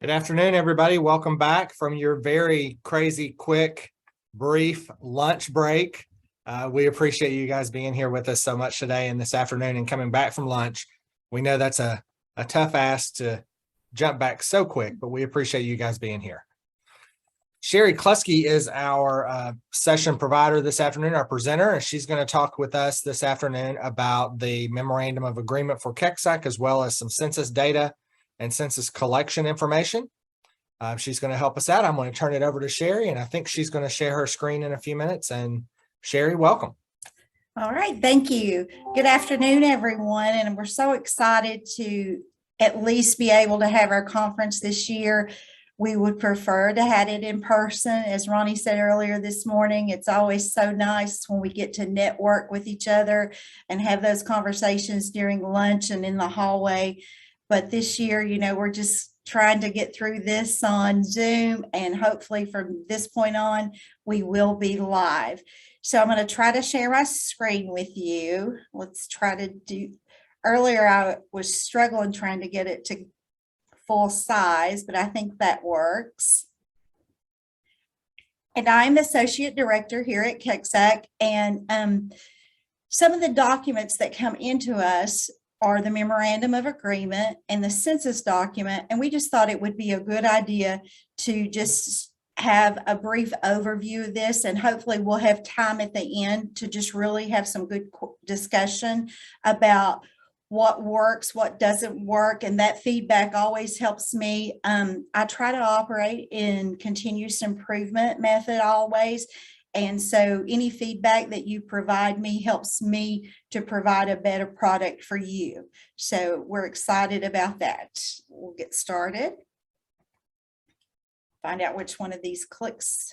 Good afternoon, everybody. Welcome back from your very crazy, quick, brief lunch break. We appreciate you guys being here with us so much today and this afternoon and coming back from lunch. We know that's a tough ask to jump back so quick, but we appreciate you guys being here. Sherri Clusky is our session provider this afternoon, our presenter, and she's going to talk with us this afternoon about the memorandum of agreement for KECSAC, as well as some census data and census collection information. She's going to help us out. I'm going to turn it over to Sherri, and I think she's going to share her screen in a few minutes. And Sherri, welcome. All right, thank you. Good afternoon, everyone. And we're so excited to at least be able to have our conference this year. We would prefer to have it in person. As Ronnie said earlier this morning, it's always so nice when we get to network with each other and have those conversations during lunch and in the hallway. But this year, we're just trying to get through this on Zoom, and hopefully from this point on, we will be live. So I'm going to try to share my screen with you. Let's try to do, earlier I was struggling trying to get it to full size, but I think that works. And I'm the Associate Director here at KECSAC, and some of the documents that come into us are the memorandum of agreement and the census document. And we just thought it would be a good idea to just have a brief overview of this, and hopefully we'll have time at the end to just really have some good discussion about what works, what doesn't work, and that feedback always helps me. I try to operate in continuous improvement method always. And so any feedback that you provide me helps me to provide a better product for you. So we're excited about that. We'll get started. Find out which one of these clicks.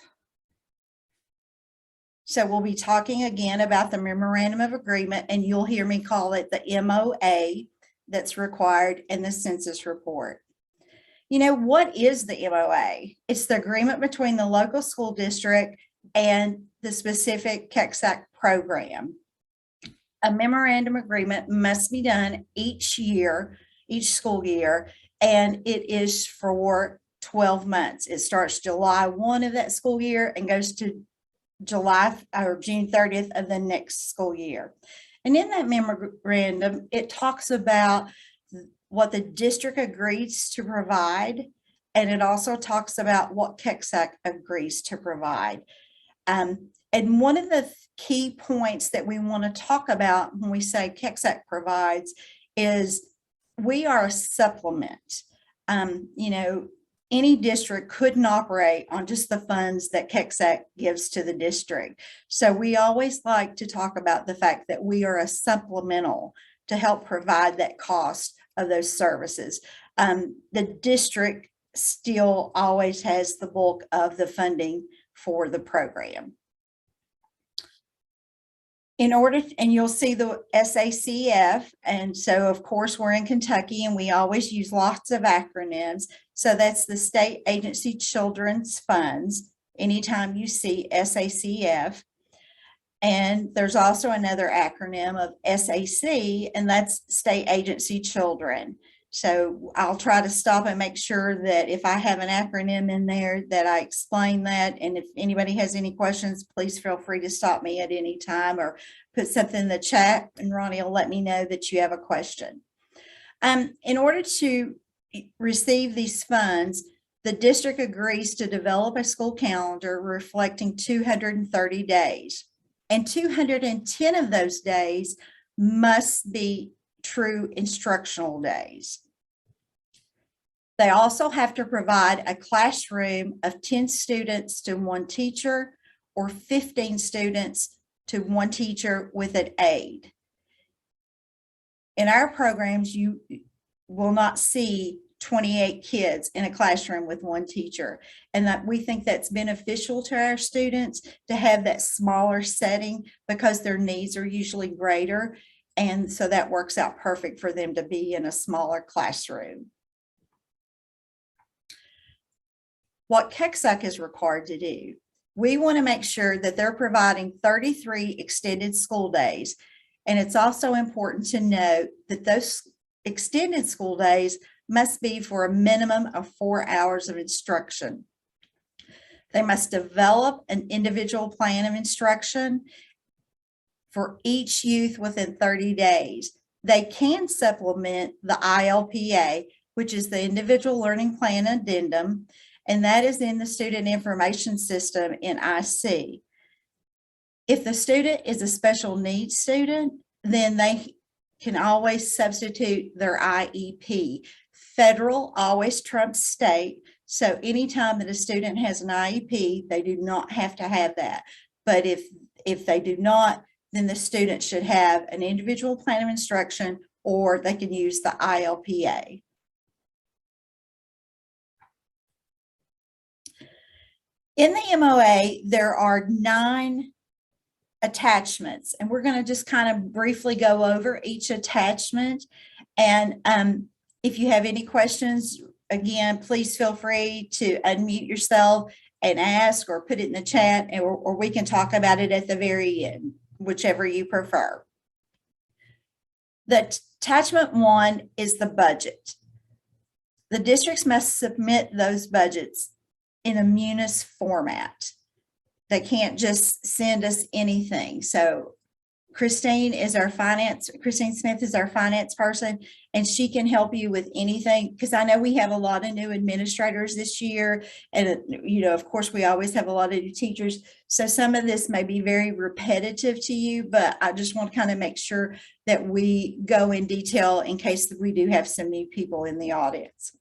So we'll be talking again about the memorandum of agreement, and you'll hear me call it the MOA that's required in the census report. What is the MOA? It's the agreement between the local school district and the specific KECSAC program. A memorandum agreement must be done each year, each school year, and it is for 12 months. It starts July 1 of that school year and goes to July or June 30th of the next school year. And in that memorandum, it talks about what the district agrees to provide, and it also talks about what KECSAC agrees to provide. And one of the key points that we want to talk about when we say KECSAC provides is we are a supplement. Any district couldn't operate on just the funds that KECSAC gives to the district. So we always like to talk about the fact that we are a supplemental to help provide that cost of those services. The district still always has the bulk of the funding for the program. And you'll see the SACF, and so of course we're in Kentucky and we always use lots of acronyms. So that's the State Agency Children's Funds anytime you see SACF. And there's also another acronym of SAC, and that's State Agency Children. So I'll try to stop and make sure that if I have an acronym in there that I explain that. And if anybody has any questions, please feel free to stop me at any time or put something in the chat, and Ronnie will let me know that you have a question. In order to receive these funds, the district agrees to develop a school calendar reflecting 230 days. And 210 of those days must be true instructional days. They also have to provide a classroom of 10 students to one teacher or 15 students to one teacher with an aide. In our programs, you will not see 28 kids in a classroom with one teacher, and that we think that's beneficial to our students to have that smaller setting because their needs are usually greater. And so that works out perfect for them to be in a smaller classroom. What KECSAC is required to do, we want to make sure that they're providing 33 extended school days. And it's also important to note that those extended school days must be for a minimum of 4 hours of instruction. They must develop an individual plan of instruction for each youth within 30 days. They can supplement the ILPA, which is the Individual Learning Plan Addendum, and that is in the Student Information System in IC. If the student is a special needs student, then they can always substitute their IEP. Federal always trumps state, so anytime that a student has an IEP, they do not have to have that. But if they do not, then the student should have an individual plan of instruction, or they can use the ILPA. In the MOA, there are 9 attachments, and we're going to just kind of briefly go over each attachment. And if you have any questions, again, please feel free to unmute yourself and ask, or put it in the chat, or we can talk about it at the very end, whichever you prefer. The attachment 1 is the budget. The districts must submit those budgets in a munis format. They can't just send us anything. So Christine Smith is our finance person, and she can help you with anything, because I know we have a lot of new administrators this year, and of course we always have a lot of new teachers, so some of this may be very repetitive to you, but I just want to kind of make sure that we go in detail in case we do have some new people in the audience.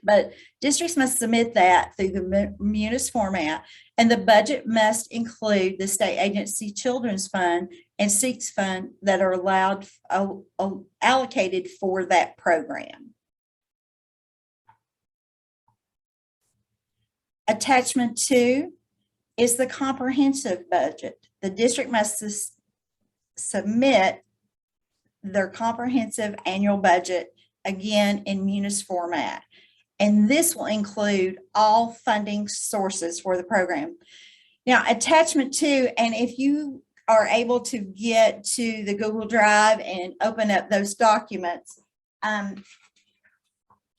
But districts must submit that through the munis format, and the budget must include the state agency children's fund and SEEKS fund that are allocated for that program. Attachment 2 is the comprehensive budget. The district must submit their comprehensive annual budget, again in munis format. And this will include all funding sources for the program. Now, attachment 2, and if you are able to get to the Google Drive and open up those documents, and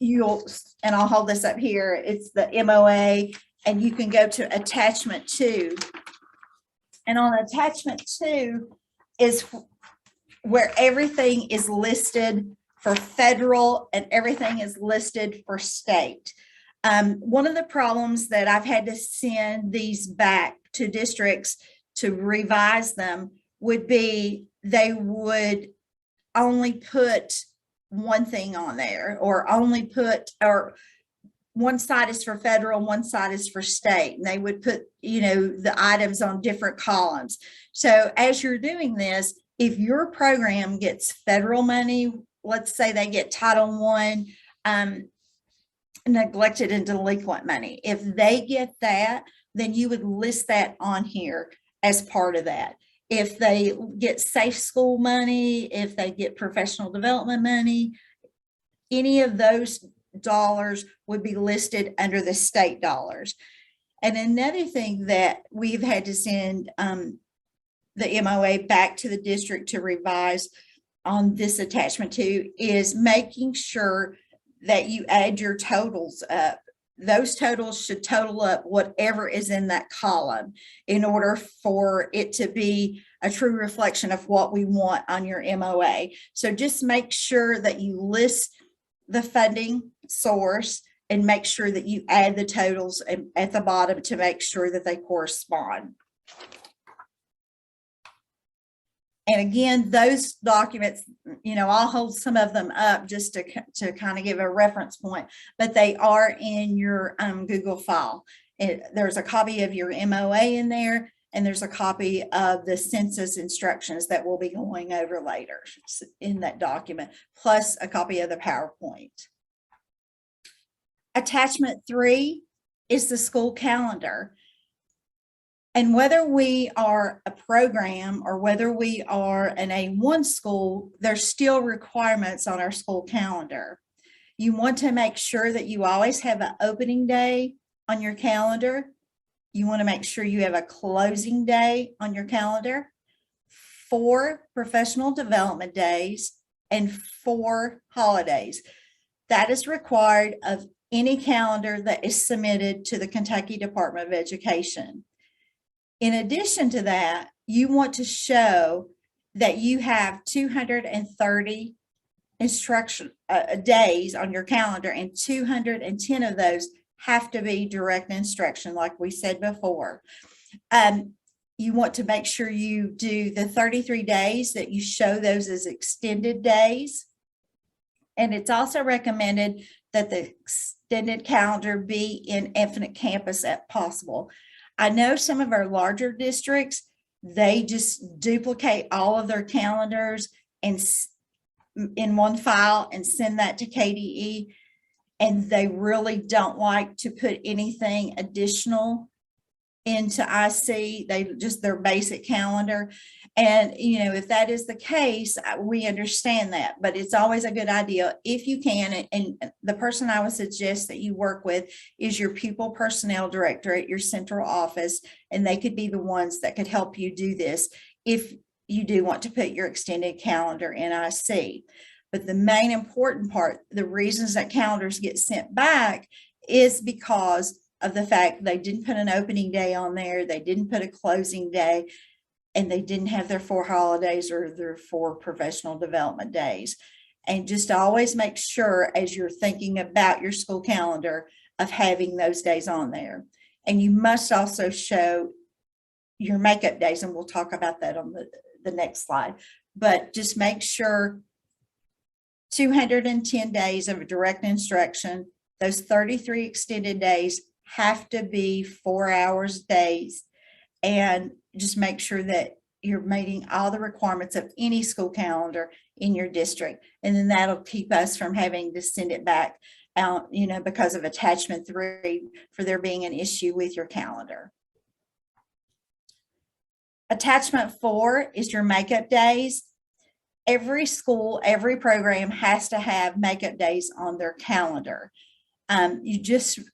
I'll hold this up here, it's the MOA, and you can go to attachment 2. And on attachment 2 is where everything is listed for federal and everything is listed for state. One of the problems that I've had to send these back to districts to revise them would be they would only put one thing on there, or one side is for federal, one side is for state, and they would put the items on different columns. So as you're doing this, if your program gets federal money, let's say they get Title I neglected and delinquent money. If they get that, then you would list that on here as part of that. If they get safe school money, if they get professional development money, any of those dollars would be listed under the state dollars. And another thing that we've had to send the MOA back to the district to revise on this attachment 2 is making sure that you add your totals up. Those totals should total up whatever is in that column in order for it to be a true reflection of what we want on your MOA. So just make sure that you list the funding source and make sure that you add the totals at the bottom to make sure that they correspond. And again, those documents, I'll hold some of them up just to kind of give a reference point, but they are in your Google file. There's a copy of your MOA in there, and there's a copy of the census instructions that we'll be going over later in that document, plus a copy of the PowerPoint. Attachment 3 is the school calendar. And whether we are a program or whether we are an A1 school, there's still requirements on our school calendar. You want to make sure that you always have an opening day on your calendar. You want to make sure you have a closing day on your calendar, 4 professional development days, and 4 holidays. That is required of any calendar that is submitted to the Kentucky Department of Education. In addition to that, you want to show that you have 230 instruction days on your calendar, and 210 of those have to be direct instruction, like we said before. You want to make sure you do the 33 days, that you show those as extended days. And it's also recommended that the extended calendar be in infinite campus if possible. I know some of our larger districts, they just duplicate all of their calendars and in one file and send that to KDE. And they really don't like to put anything additional into IC. They just their basic calendar. And, you know, if that is the case, we understand that, but it's always a good idea if you can. And the person I would suggest that you work with is your pupil personnel director at your central office, and they could be the ones that could help you do this if you do want to put your extended calendar in IC. But the main important part, the reasons that calendars get sent back is because of the fact they didn't put an opening day on there, they didn't put a closing day, and they didn't have their 4 holidays or their 4 professional development days. And just always make sure, as you're thinking about your school calendar, of having those days on there. And you must also show your makeup days, and we'll talk about that on the next slide. But just make sure 210 days of direct instruction, those 33 extended days have to be 4 hours days, and just make sure that you're meeting all the requirements of any school calendar in your district. And then that'll keep us from having to send it back out, you know, because of attachment 3 for there being an issue with your calendar. Attachment 4 is your makeup days. Every school, every program has to have makeup days on their calendar.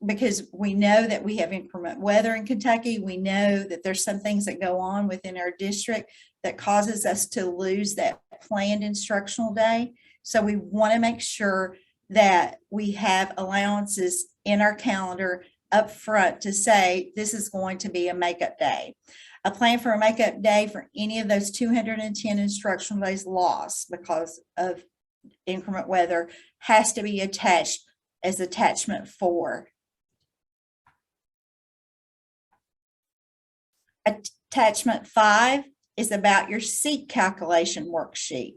Because we know that we have inclement weather in Kentucky, we know that there's some things that go on within our district that causes us to lose that planned instructional day. So we want to make sure that we have allowances in our calendar up front to say this is going to be a makeup day. A plan for a makeup day for any of those 210 instructional days lost because of inclement weather has to be attached as attachment 4. Attachment 5 is about your seat calculation worksheet.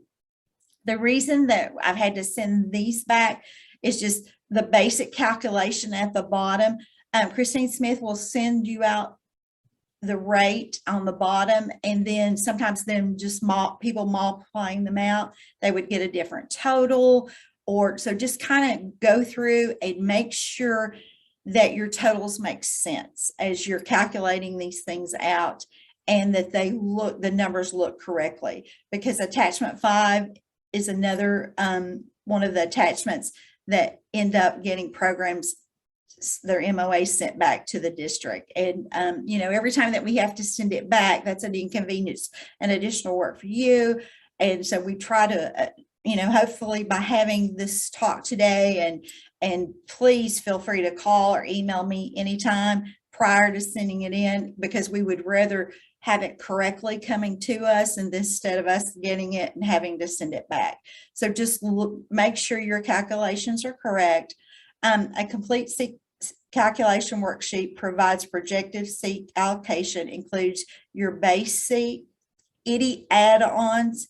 The reason that I've had to send these back is just the basic calculation at the bottom. Christine Smith will send you out the rate on the bottom, and then sometimes them just people multiplying them out, they would get a different total. Or so just kind of go through and make sure that your totals make sense as you're calculating these things out, and that the numbers look correctly, because attachment 5 is another one of the attachments that end up getting programs their MOA sent back to the district. And you know, every time that we have to send it back, that's an inconvenience and additional work for you. And so we try to you know, hopefully by having this talk today, and please feel free to call or email me anytime prior to sending it in, because we would rather have it correctly coming to us and instead of us getting it and having to send it back. So just make sure your calculations are correct. A complete seat calculation worksheet provides projected seat allocation, includes your base seat, any add-ons,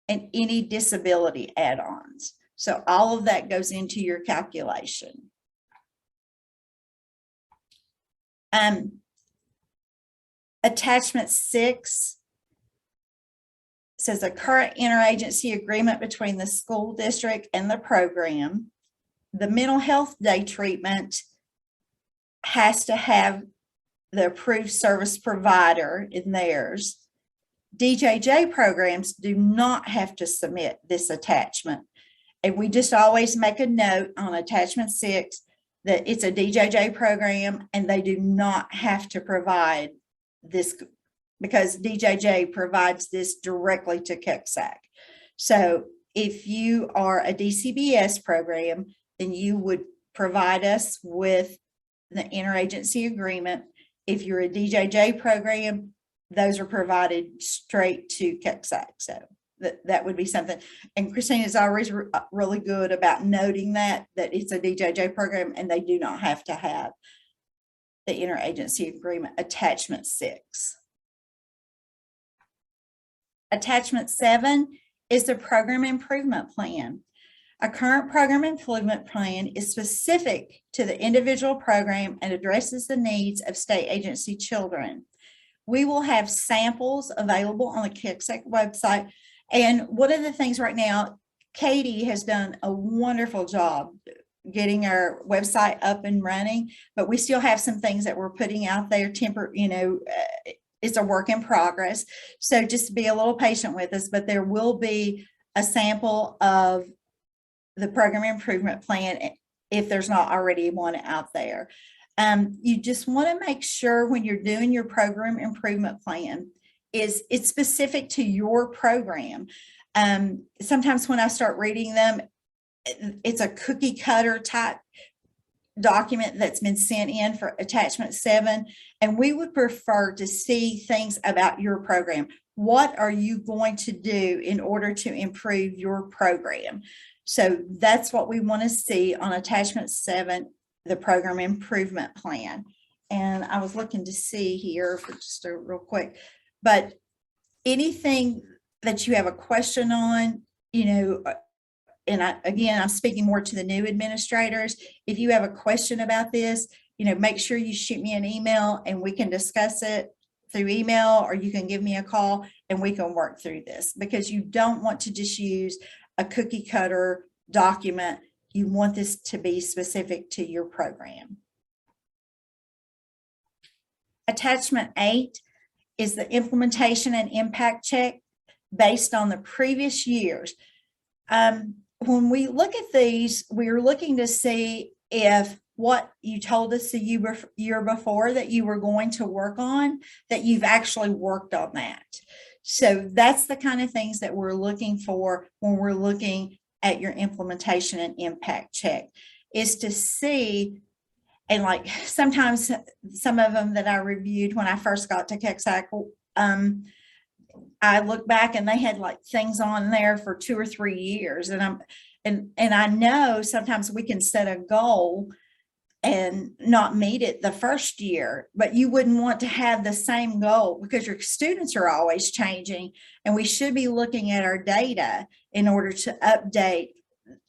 and any disability add-ons. So all of that goes into your calculation. Attachment 6 says a current interagency agreement between the school district and the program. The mental health day treatment has to have the approved service provider in theirs. DJJ programs do not have to submit this attachment. And we just always make a note on attachment 6 that it's a DJJ program and they do not have to provide this, because DJJ provides this directly to KECSAC. So if you are a DCBS program, then you would provide us with the interagency agreement. If you're a DJJ program, those are provided straight to KECSAC. So that would be something. And Christine is always really good about noting that it's a DJJ program and they do not have to have the interagency agreement. Attachment 6. Attachment 7 is the program improvement plan. A current program improvement plan is specific to the individual program and addresses the needs of state agency children. We will have samples available on the KECSAC website. And one of the things right now, Katie has done a wonderful job getting our website up and running, but we still have some things that we're putting out there. It's a work in progress. So just be a little patient with us, but there will be a sample of the program improvement plan if there's not already one out there. You just want to make sure when you're doing your program improvement plan it's specific to your program. Sometimes when I start reading them, it's a cookie cutter type document that's been sent in for attachment 7, and we would prefer to see things about your program. What are you going to do in order to improve your program? So that's what we want to see on attachment 7, the program improvement plan. And I was looking to see here for just a real quick, but anything that you have a question on, and I'm speaking more to the new administrators. If you have a question about this, make sure you shoot me an email and we can discuss it through email, or you can give me a call and we can work through this, because you don't want to just use a cookie cutter document. You want this to be specific to your program. Attachment 8 is the implementation and impact check based on the previous years. When we look at these, we're looking to see if what you told us the year before that you were going to work on, that you've actually worked on that. So that's the kind of things that we're looking for when we're looking at your implementation and impact check, is to see, and like sometimes some of them that I reviewed when I first got to KECSAC, I look back and they had like things on there for 2 or 3 years. And I know sometimes we can set a goal and not meet it the first year, but you wouldn't want to have the same goal because your students are always changing. And we should be looking at our data in order to update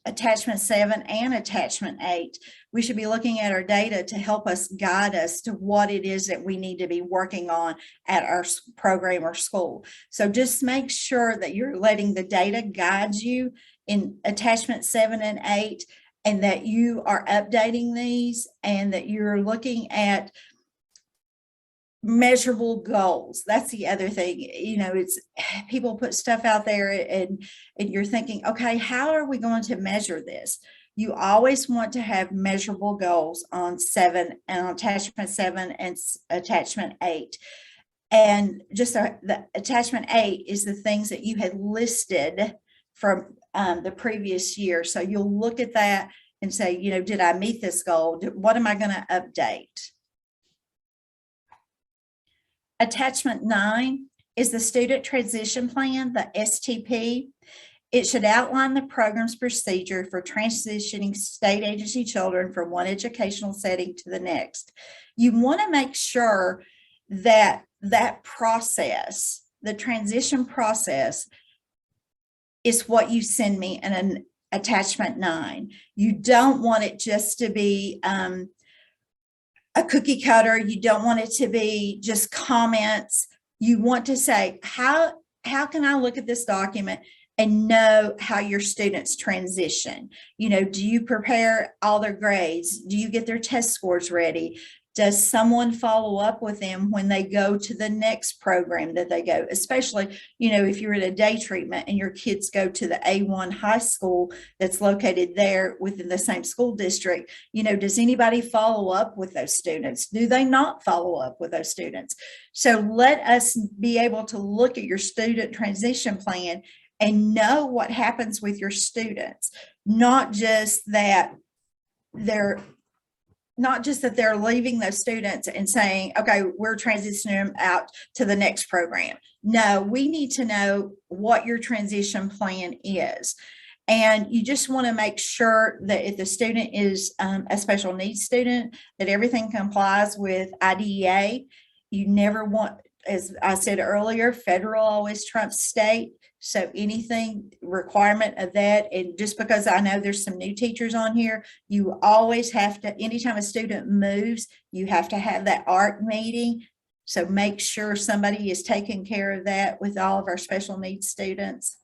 attachment 7 and attachment 8. We should be looking at our data to help us guide us to what it is that we need to be working on at our program or school. So just make sure that you're letting the data guide you in attachment 7 and 8, and that you are updating these, and that you're looking at measurable goals. That's the other thing. It's people put stuff out there and you're thinking, okay, how are we going to measure this? You always want to have measurable goals on 7 and attachment 7 and attachment 8. And just the attachment 8 is the things that you had listed from the previous year. So you'll look at that and say, did I meet this goal? What am I going to update? Attachment 9 is the student transition plan, the STP. It should outline the program's procedure for transitioning state agency children from one educational setting to the next. You want to make sure that that process, the transition process, is what you send me in an attachment 9. You don't want it just to be a cookie cutter. You don't want it to be just comments. You want to say, how can I look at this document and know how your students transition? Do you prepare all their grades? Do you get their test scores ready? Does someone follow up with them when they go to the next program that they go? Especially, if you're in a day treatment and your kids go to the A1 high school that's located there within the same school district, does anybody follow up with those students? Do they not follow up with those students? So let us be able to look at your student transition plan and know what happens with your students, not just that they're not just that they're leaving those students and saying, okay, we're transitioning them out to the next program. No, we need to know what your transition plan is. And you just want to make sure that if the student is a special needs student, that everything complies with IDEA. You never want, as I said earlier, federal always trumps state. So anything requirement of that, and just because I know there's some new teachers on here, you always have to, anytime a student moves, you have to have that ARC meeting. So make sure somebody is taking care of that with all of our special needs students.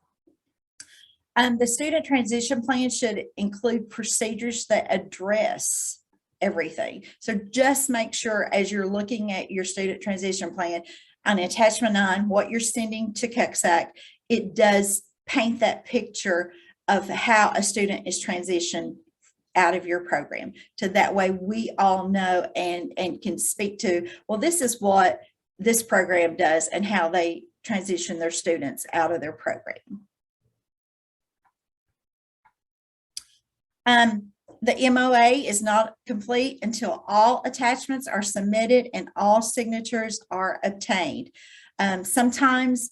The student transition plan should include procedures that address everything. So just make sure as you're looking at your student transition plan on attachment 9, what you're sending to KECSAC, it does paint that picture of how a student is transitioned out of your program. So that way we all know and can speak to, well, this is what this program does and how they transition their students out of their program. The MOA is not complete until all attachments are submitted and all signatures are obtained. Sometimes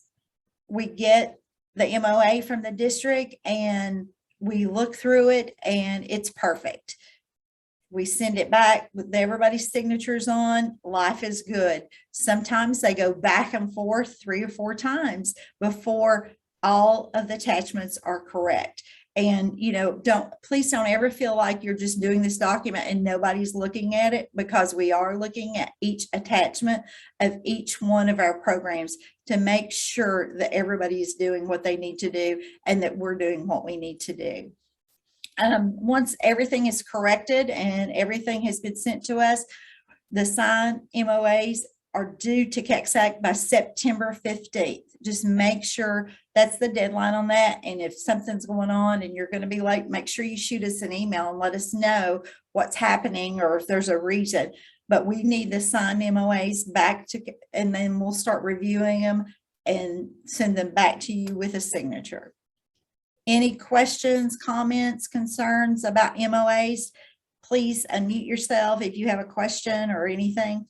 we get the MOA from the district and we look through it and it's perfect. We send it back with everybody's signatures on, life is good. Sometimes they go back and forth 3 or 4 times before all of the attachments are correct. And, you know, please don't ever feel like you're just doing this document and nobody's looking at it, because we are looking at each attachment of each one of our programs to make sure that everybody is doing what they need to do and that we're doing what we need to do. Once everything is corrected and everything has been sent to us, the signed MOAs are due to KECSAC by September 15th. Just make sure that's the deadline on that. And if something's going on and you're going to be late, make sure you shoot us an email and let us know what's happening or if there's a reason. But we need the signed MOAs back to, and then we'll start reviewing them and send them back to you with a signature. Any questions, comments, concerns about MOAs? Please unmute yourself if you have a question or anything.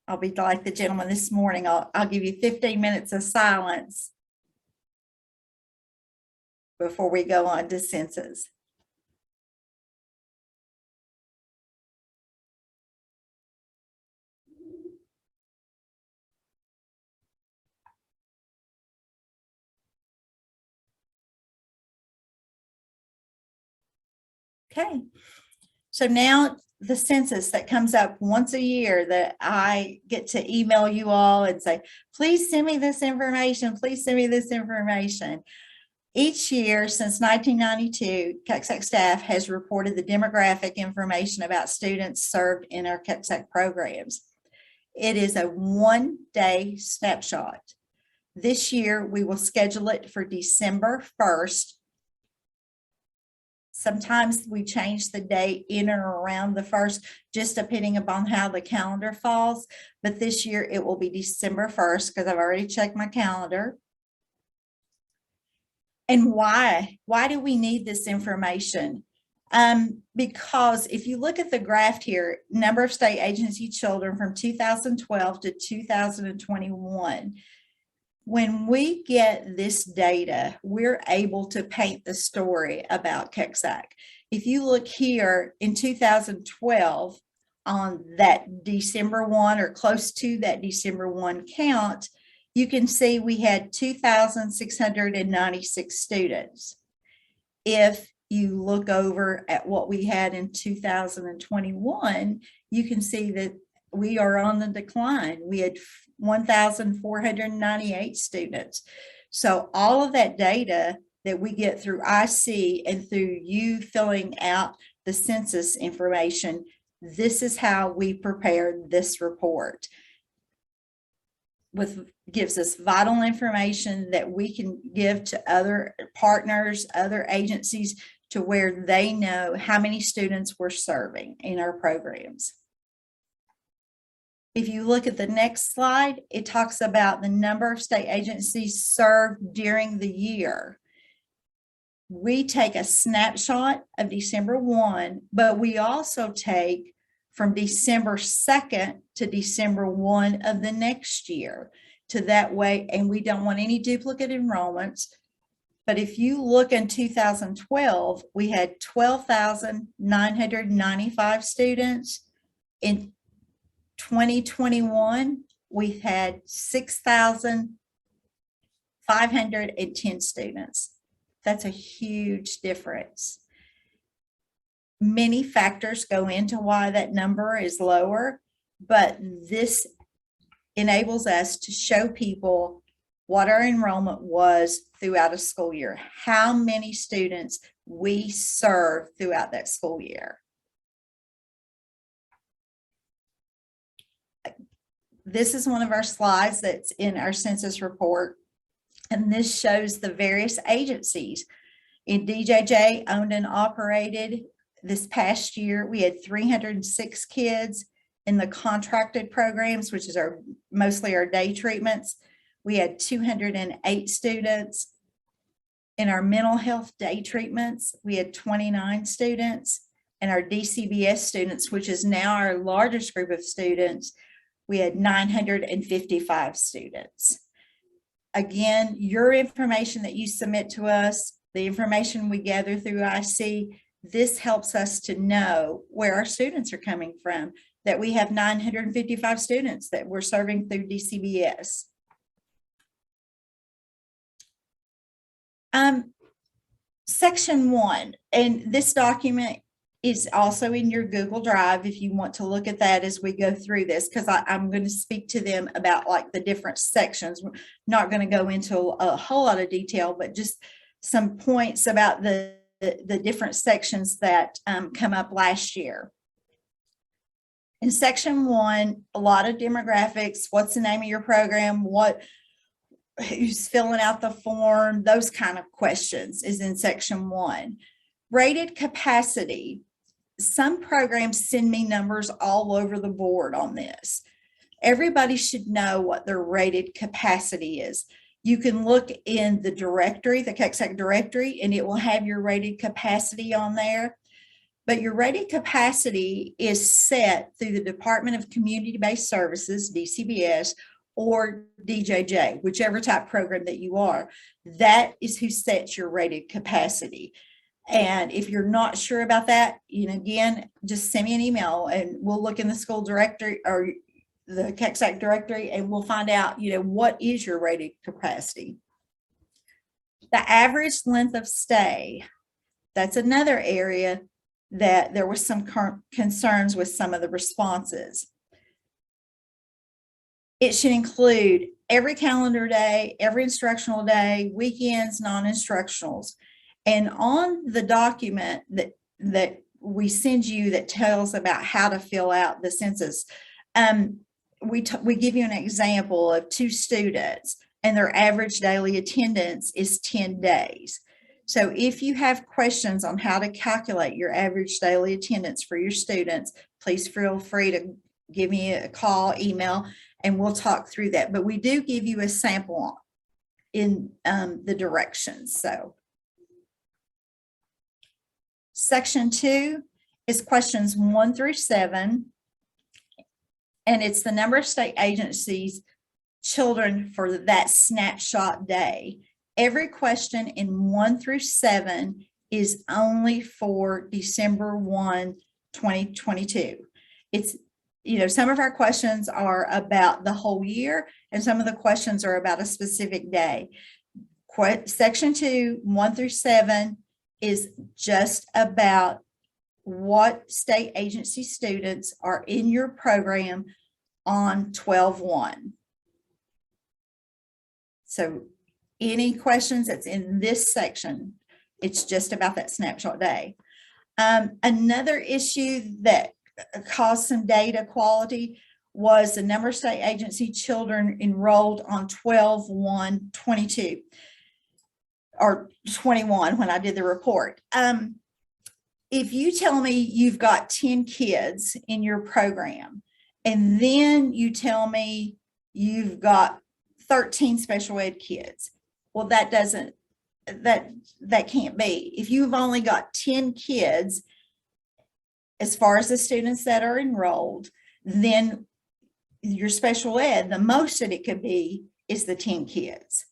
I'll be like the gentleman this morning. I'll give you 15 minutes of silence before we go on to census. Okay, so now the census that comes up once a year that I get to email you all and say, please send me this information. Please send me this information. Each year since 1992, KECSAC staff has reported the demographic information about students served in our KECSAC programs. It is a one-day snapshot. This year, we will schedule it for December 1st. Sometimes we change the date in or around the 1st, just depending upon how the calendar falls. But this year it will be December 1st because I've already checked my calendar. And why? Why do we need this information? Because if you look at the graph here, number of state agency children from 2012 to 2021, when we get this data, we're able to paint the story about KECSAC. If you look here in 2012 on that December 1 or close to that December 1 count, you can see we had 2,696 students. If you look over at what we had in 2021, you can see that we are on the decline. We had 1,498 students. So all of that data that we get through IC and through you filling out the census information, this is how we prepared this report. Gives us vital information that we can give to other partners, other agencies, to where they know how many students we're serving in our programs. If you look at the next slide, it talks about the number of state agencies served during the year. We take a snapshot of December 1, but we also take from December 2nd to December 1 of the next year to that way, and we don't want any duplicate enrollments. But if you look in 2012, we had 12,995 students. In 2021, we've had 6,510 students. That's a huge difference. Many factors go into why that number is lower, but this enables us to show people what our enrollment was throughout a school year, how many students we serve throughout that school year. This is one of our slides that's in our census report, and this shows the various agencies. In DJJ owned and operated, this past year, we had 306 kids. In the contracted programs, which is mostly our day treatments, we had 208 students. In our mental health day treatments, we had 29 students. And our DCBS students, which is now our largest group of students, we had 955 students. Again, your information that you submit to us, the information we gather through IC, this helps us to know where our students are coming from, that we have 955 students that we're serving through DCBS. Section 1, and this document is also in your Google Drive if you want to look at that as we go through this, because I'm going to speak to them about like the different sections. We're not going to go into a whole lot of detail, but just some points about the different sections that come up last year. In section 1, a lot of demographics, what's the name of your program, who's filling out the form, those kind of questions is in section 1. Rated capacity. Some programs send me numbers all over the board on this. Everybody should know what their rated capacity is. You can look in the directory, the KECSAC directory, and it will have your rated capacity on there. But your rated capacity is set through the Department of Community-Based Services, DCBS, or DJJ, whichever type program that you are. That is who sets your rated capacity. And if you're not sure about that, again, just send me an email and we'll look in the school directory or the KECSAC directory and we'll find out, what is your rated capacity. The average length of stay, that's another area that there was some concerns with some of the responses. It should include every calendar day, every instructional day, weekends, non-instructionals. And on the document that we send you that tells about how to fill out the census, we give you an example of 2 students and their average daily attendance is 10 days. So if you have questions on how to calculate your average daily attendance for your students, please feel free to give me a call, email, and we'll talk through that. But we do give you a sample in the directions. So section 2 is questions 1 through 7. And it's the number of state agencies, children for that snapshot day. Every question in 1 through 7 is only for December 1, 2022. It's, some of our questions are about the whole year and some of the questions are about a specific day. Section 2, 1 through 7 is just about what state agency students are in your program on 12/1. So any questions that's in this section, it's just about that snapshot day. Another issue that caused some data quality was the number of state agency children enrolled on 12/1/22 or 21 when I did the report. If you tell me you've got 10 kids in your program And then you tell me you've got 13 special ed kids. Well, that can't be. If you've only got 10 kids, as far as the students that are enrolled, then your special ed, the most that it could be is the 10 kids.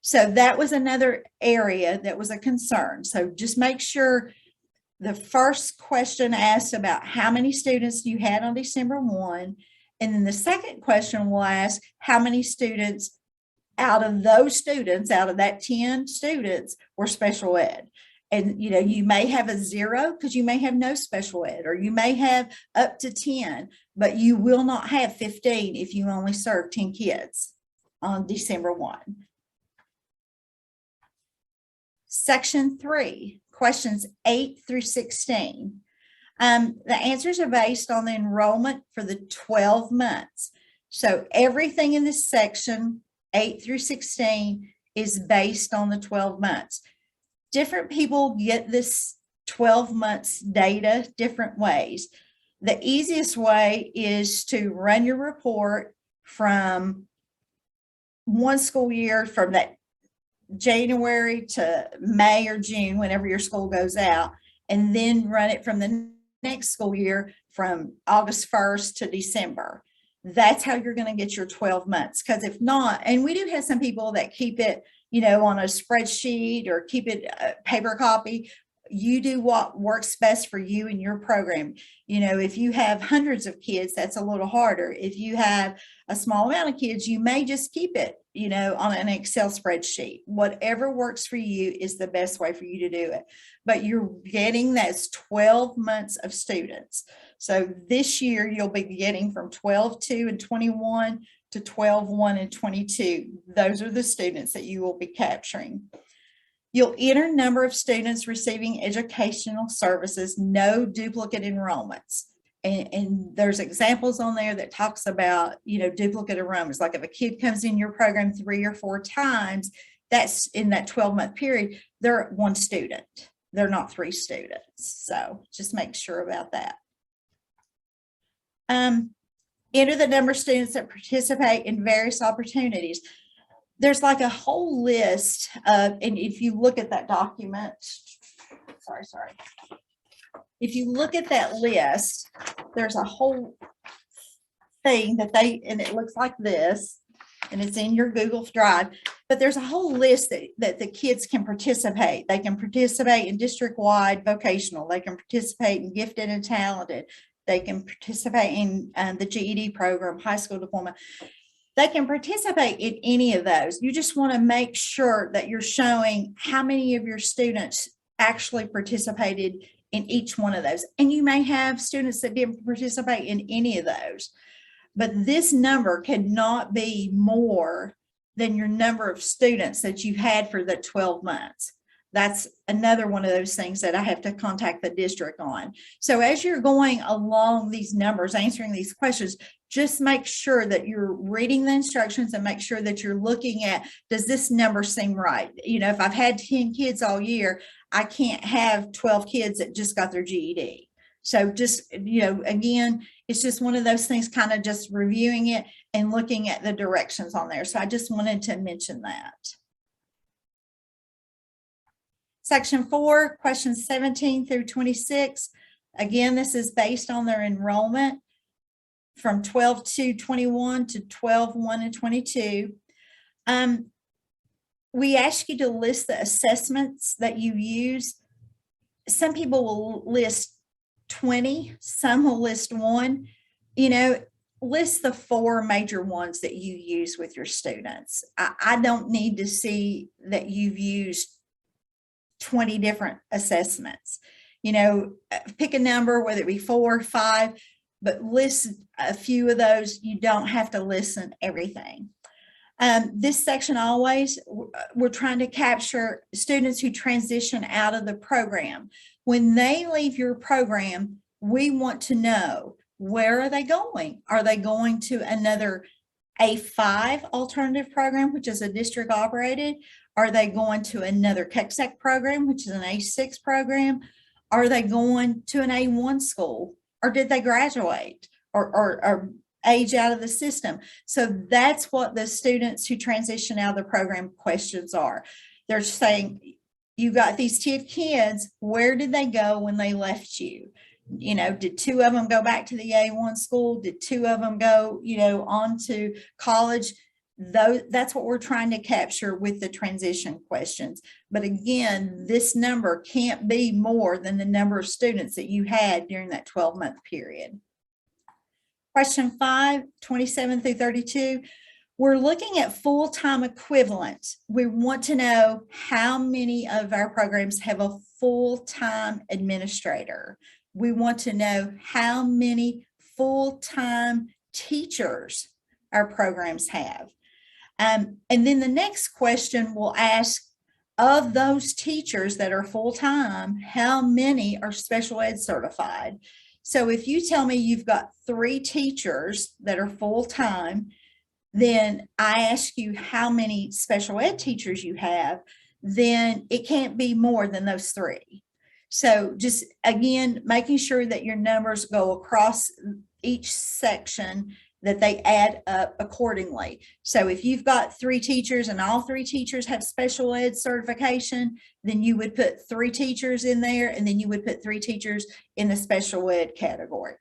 So that was another area that was a concern. So just make sure the first question asked about how many students you had on December 1. And then the second question will ask how many students out of that 10 students were special ed. And, you may have a 0 because you may have no special ed, or you may have up to 10, but you will not have 15 if you only serve 10 kids on December 1. Section 3, questions 8 through 16. The answers are based on the enrollment for the 12 months. So everything in this section, 8 through 16, is based on the 12 months. Different people get this 12 months data different ways. The easiest way is to run your report from one school year, from that January to May or June, whenever your school goes out, and then run it from the next school year from August 1st to December. That's how you're going to get your 12 months. Because if not, and we do have some people that keep it, on a spreadsheet or keep it a paper copy. You do what works best for you and your program. If you have hundreds of kids, that's a little harder. If you have a small amount of kids, you may just keep it, on an Excel spreadsheet. Whatever works for you is the best way for you to do it. But you're getting that's 12 months of students. So this year you'll be getting from 12-2 and 21 to 12-1 and 22. Those are the students that you will be capturing. You'll enter number of students receiving educational services, no duplicate enrollments. And there's examples on there that talks about, duplicate enrollments. Like if a kid comes in your program 3 or 4 times, that's in that 12-month period, they're 1 student. They're not 3 students. So just make sure about that. Enter the number of students that participate in various opportunities. There's like a whole list of, and if you look at that document, sorry. If you look at that list, there's a whole thing and it looks like this, and it's in your Google Drive, but there's a whole list that the kids can participate. They can participate in district-wide vocational. They can participate in gifted and talented. They can participate in the GED program, high school diploma. They can participate in any of those. You just want to make sure that you're showing how many of your students actually participated in each one of those. And you may have students that didn't participate in any of those. But this number cannot be more than your number of students that you've had for the 12 months. That's another one of those things that I have to contact the district on. So as you're going along these numbers, answering these questions, just make sure that you're reading the instructions and make sure that you're looking at, does this number seem right? If I've had 10 kids all year, I can't have 12 kids that just got their GED. So just, again, it's just one of those things, kind of just reviewing it and looking at the directions on there. So I just wanted to mention that. Section 4, questions 17 through 26. Again, this is based on their enrollment from 12-21 to 12-1 and 22. We ask you to list the assessments that you use. Some people will list 20, some will list 1. List the 4 major ones that you use with your students. I don't need to see that you've used 20 different assessments. Pick a number, whether it be 4 or 5, but list a few of those. You don't have to listen everything. This section always, we're trying to capture students who transition out of the program. When they leave your program, we want to know, where are they going? Are they going to another A5 alternative program, which is a district operated? Are they going to another KECSAC program, which is an A6 program? Are they going to an A1 school? Or did they graduate? Or age out of the system. So that's what the students who transition out of the program questions are. They're saying, you got these 10 kids, where did they go when they left you? You know, did 2 of them go back to the A1 school? Did 2 of them go, you know, on to college? That's what we're trying to capture with the transition questions. But again, this number can't be more than the number of students that you had during that 12-month period. Question 5, 27 through 32. We're looking at full-time equivalent. We want to know how many of our programs have a full-time administrator. We want to know how many full-time teachers our programs have. And then the next question will ask, of those teachers that are full-time, how many are special ed certified? So if you tell me you've got 3 teachers that are full-time, then I ask you how many special ed teachers you have, then it can't be more than those 3. So just, again, making sure that your numbers go across each section, that they add up accordingly. So if you've got 3 teachers and all 3 teachers have special ed certification, then you would put 3 teachers in there, and then you would put 3 teachers in the special ed category.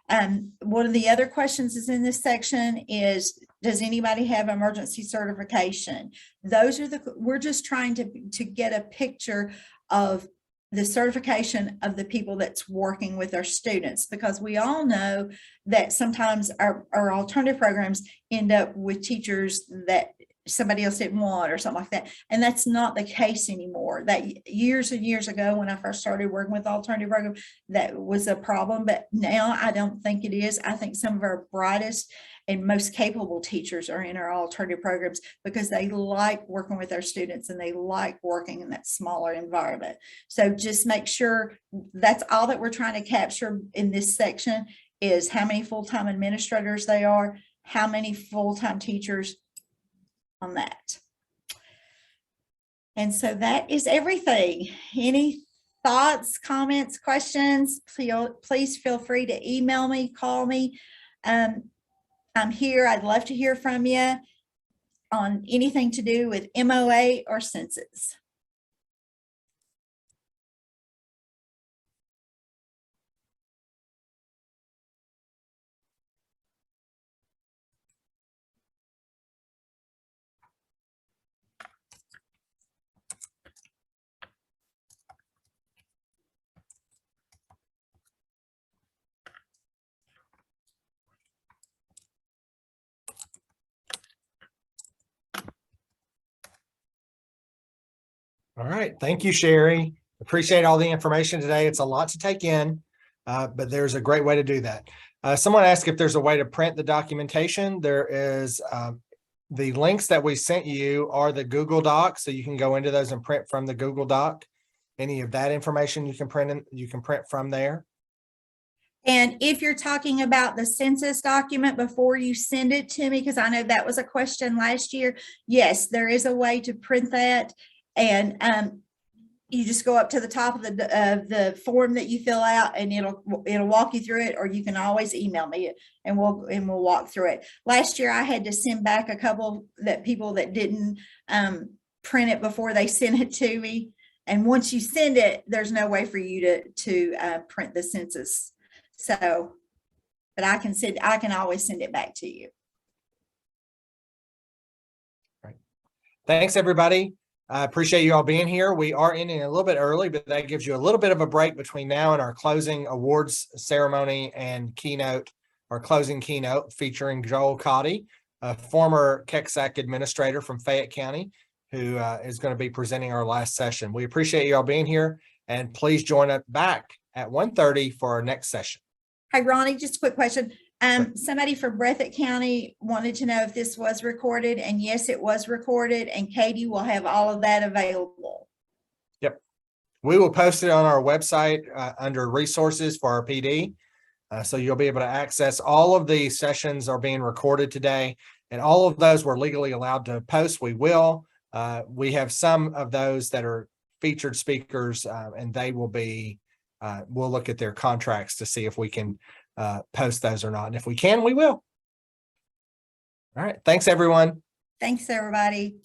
One of the other questions is in this section is, does anybody have emergency certification? Those are we're just trying to get a picture of the certification of the people that's working with our students, because we all know that sometimes our alternative programs end up with teachers that somebody else didn't want or something like that. And that's not the case anymore. That years and years ago, when I first started working with alternative programs, that was a problem. But now I don't think it is. I think some of our brightest and most capable teachers are in our alternative programs because they like working with our students and they like working in that smaller environment. So just make sure that's all that we're trying to capture in this section is how many full-time administrators they are, how many full-time teachers on that. And so that is everything. Any thoughts, comments, questions? Please feel free to email me, call me. I'm here. I'd love to hear from you on anything to do with MOA or census. All right. Thank you, Sherri. Appreciate all the information today. It's a lot to take in, but there's a great way to do that. Someone asked if there's a way to print the documentation. There is. The links that we sent you are the Google Docs, so you can go into those and print from the Google Doc. Any of that information you can print from there. And if you're talking about the census document before you send it to me, because I know that was a question last year, yes, there is a way to print that. And you just go up to the top of the form that you fill out, and it'll walk you through it, or you can always email me and we'll walk through it. Last year I had to send back a couple people that didn't print it before they sent it to me. And once you send it, there's no way for you to print the census. So, but I can always send it back to you. Right. Thanks, everybody. I appreciate you all being here. We are ending a little bit early, but that gives you a little bit of a break between now and our closing awards ceremony and keynote, our closing keynote featuring Joel Cotty, a former KECSAC administrator from Fayette County, who is going to be presenting our last session. We appreciate you all being here, and please join us back at 1:30 for our next session. Hi, Ronnie, just a quick question. Somebody from Breathitt County wanted to know if this was recorded, and yes, it was recorded, and Katie will have all of that available. Yep. We will post it on our website under resources for our PD. So you'll be able to access all of the sessions are being recorded today, and all of those we're legally allowed to post. We will. We have some of those that are featured speakers, and they will be, we'll look at their contracts to see if we can post those or not. And if we can, we will. All right. Thanks, everyone. Thanks, everybody.